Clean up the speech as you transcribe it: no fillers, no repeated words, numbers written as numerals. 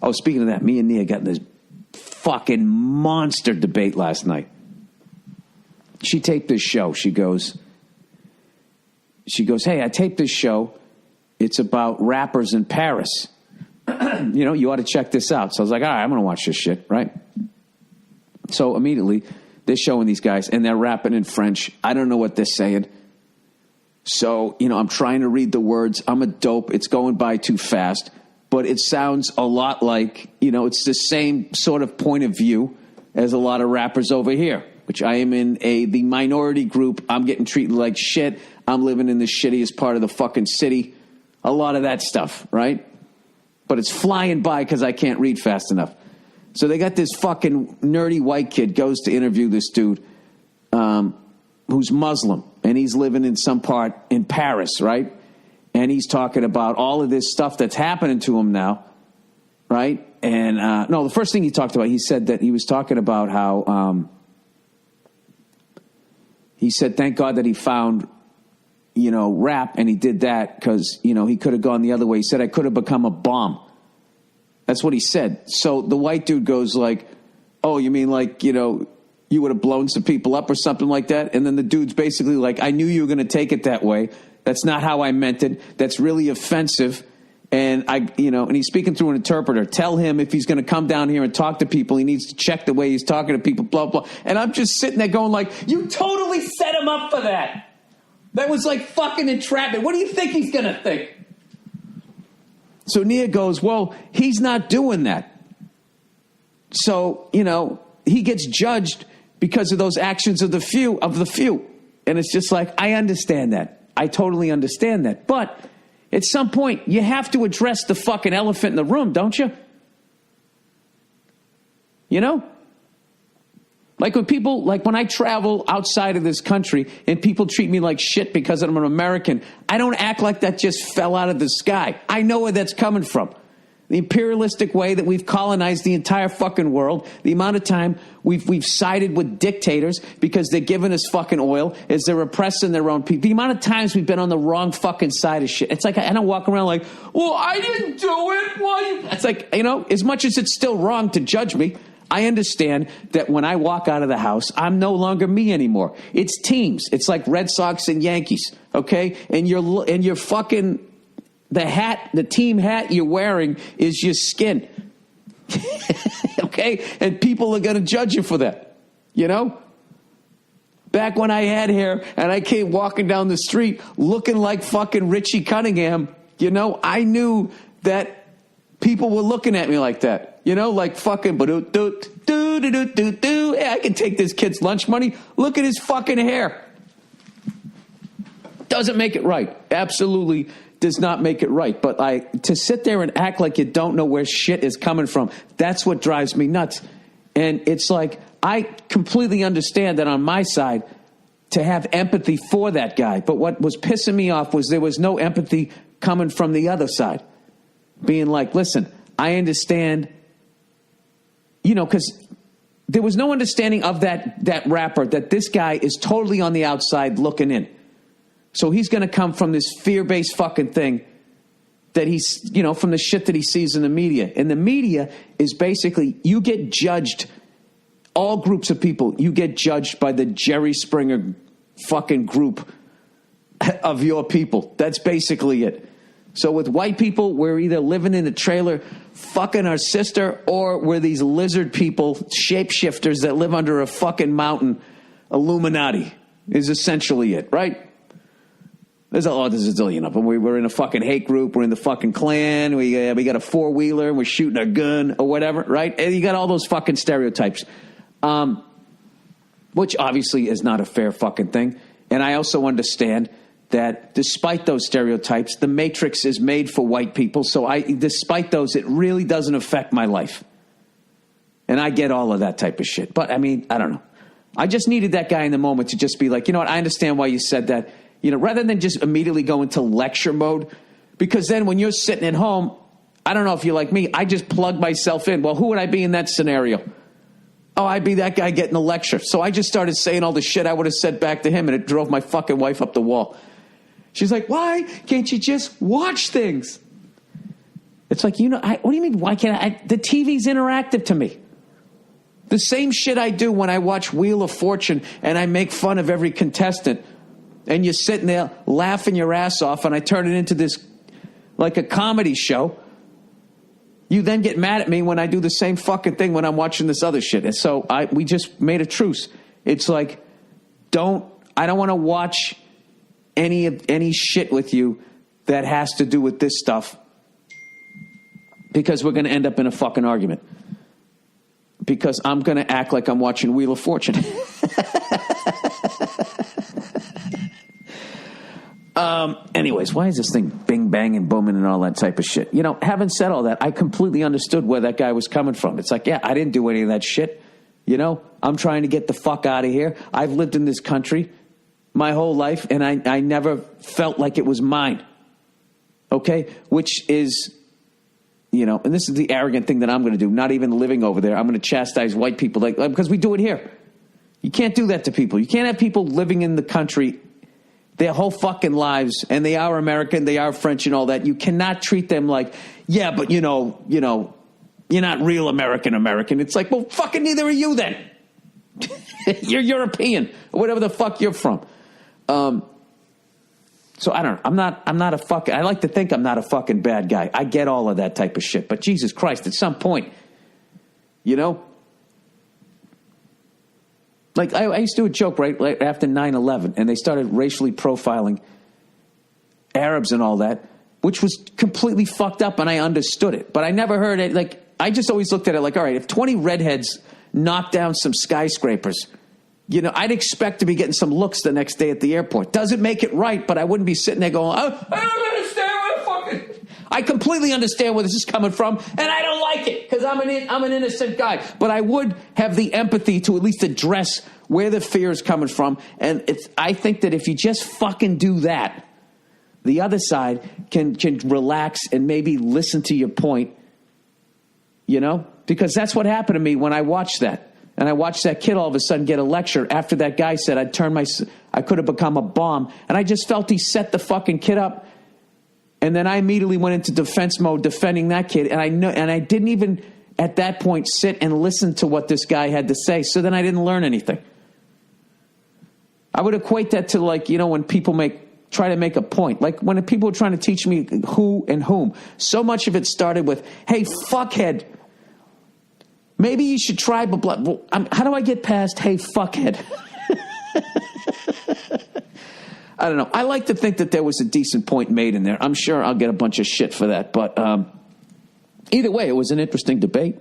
Oh, speaking of that, me and Nia got in this fucking monster debate last night. She taped this show. She goes, hey, I taped this show. It's about rappers in Paris. You ought to check this out. So I was like, all right, I'm going to watch this shit, right? So immediately, they're showing these guys, and they're rapping in French. I don't know what they're saying. So, I'm trying to read the words. I'm a dope. It's going by too fast. But it sounds a lot like, it's the same sort of point of view as a lot of rappers over here, which I am in the minority group. I'm getting treated like shit. I'm living in the shittiest part of the fucking city. A lot of that stuff, right? But it's flying by because I can't read fast enough. So they got this fucking nerdy white kid goes to interview this dude who's Muslim, and he's living in some part in Paris, right? And he's talking about all of this stuff that's happening to him now, right? And the first thing he talked about, he said that he was talking about how he said, thank God that he found, rap, and he did that because, he could have gone the other way. He said, I could have become a bomb. That's what he said. So the white dude goes like, oh, you mean like, you would have blown some people up or something like that? And then the dude's basically like, I knew you were going to take it that way. That's not how I meant it. That's really offensive. And and he's speaking through an interpreter. Tell him if he's going to come down here and talk to people, he needs to check the way he's talking to people, blah, blah. And I'm just sitting there going like, you totally set him up for that. That was like fucking entrapment. What do you think he's going to think? So Nia goes, well, he's not doing that. So, he gets judged because of those actions of the few. And it's just like, I understand that. I totally understand that. But at some point, you have to address the fucking elephant in the room, don't you? Like when I travel outside of this country and people treat me like shit because I'm an American, I don't act like that just fell out of the sky. I know where that's coming from. The imperialistic way that we've colonized the entire fucking world, the amount of time we've sided with dictators because they're giving us fucking oil as they're oppressing their own people. The amount of times we've been on the wrong fucking side of shit. It's like I don't walk around like, well, I didn't do it. Why? It's like, as much as it's still wrong to judge me, I understand that when I walk out of the house, I'm no longer me anymore. It's teams. It's like Red Sox and Yankees, okay? And you're fucking... The team hat you're wearing is your skin. Okay? And people are going to judge you for that. Back when I had hair and I came walking down the street looking like fucking Richie Cunningham, I knew that people were looking at me like that. Like fucking hey, I can take this kid's lunch money. Look at his fucking hair. Doesn't make it right. Absolutely does not make it right. But to sit there and act like you don't know where shit is coming from, that's what drives me nuts. And it's like, I completely understand that on my side to have empathy for that guy. But what was pissing me off was there was no empathy coming from the other side. Being like, listen, I understand, because there was no understanding of that rapper, that this guy is totally on the outside looking in. So he's going to come from this fear-based fucking thing that he's, from the shit that he sees in the media. And the media is basically, you get judged, all groups of people, you get judged by the Jerry Springer fucking group of your people. That's basically it. So with white people, we're either living in a trailer fucking our sister, or we're these lizard people, shapeshifters that live under a fucking mountain. Illuminati is essentially it, right? There's a zillion of them. We're in a fucking hate group. We're in the fucking Klan. We got a four-wheeler. And we're shooting a gun or whatever, right? And you got all those fucking stereotypes, which obviously is not a fair fucking thing. And I also understand that despite those stereotypes, the Matrix is made for white people. So despite those, it really doesn't affect my life. And I get all of that type of shit. But, I don't know. I just needed that guy in the moment to just be like, you know what, I understand why you said that. Rather than just immediately go into lecture mode, because then when you're sitting at home, I don't know if you're like me, I just plug myself in. Well, who would I be in that scenario? Oh, I'd be that guy getting a lecture. So I just started saying all the shit I would have said back to him, and it drove my fucking wife up the wall. She's like, why can't you just watch things? It's like, what do you mean, why can't I? The TV's interactive to me. The same shit I do when I watch Wheel of Fortune and I make fun of every contestant and you're sitting there laughing your ass off and I turn it into this, like a comedy show. You then get mad at me when I do the same fucking thing when I'm watching this other shit. And so we just made a truce. It's like, I don't want to watch any shit with you that has to do with this stuff, because we're going to end up in a fucking argument. Because I'm going to act like I'm watching Wheel of Fortune. Anyways, why is this thing bing, bang, and booming and all that type of shit? Having said all that, I completely understood where that guy was coming from. It's like, yeah, I didn't do any of that shit. I'm trying to get the fuck out of here. I've lived in this country my whole life, and I never felt like it was mine. Okay? Which is, and this is the arrogant thing that I'm going to do, not even living over there. I'm going to chastise white people because we do it here. You can't do that to people. You can't have people living in the country their whole fucking lives, and they are American, they are French and all that. You cannot treat them like, yeah, but you're not real American. It's like, well, fucking neither are you then. You're European or whatever the fuck you're from. So I don't know. I'm not a fucking, I like to think I'm not a fucking bad guy. I get all of that type of shit. But Jesus Christ, at some point, like I used to do a joke right after 9/11, and they started racially profiling Arabs and all that, which was completely fucked up, and I understood it. But I never heard it. Like, I just always looked at it like, all right, if 20 redheads knock down some skyscrapers, I'd expect to be getting some looks the next day at the airport. Doesn't make it right, but I wouldn't be sitting there going, I don't understand I completely understand where this is coming from, and I don't like it because I'm an innocent guy. But I would have the empathy to at least address where the fear is coming from. And I think that if you just fucking do that, the other side can relax and maybe listen to your point, because that's what happened to me when I watched that. And I watched that kid all of a sudden get a lecture after that guy said I could have become a bomb. And I just felt he set the fucking kid up. And then I immediately went into defense mode defending that kid. And I didn't even at that point sit and listen to what this guy had to say. So then I didn't learn anything. I would equate that to when people try to make a point. Like when people are trying to teach me who and whom. So much of it started with, hey, fuckhead. Maybe you should try, but how do I get past, hey, fuckhead? I don't know. I like to think that there was a decent point made in there. I'm sure I'll get a bunch of shit for that. But either way, it was an interesting debate.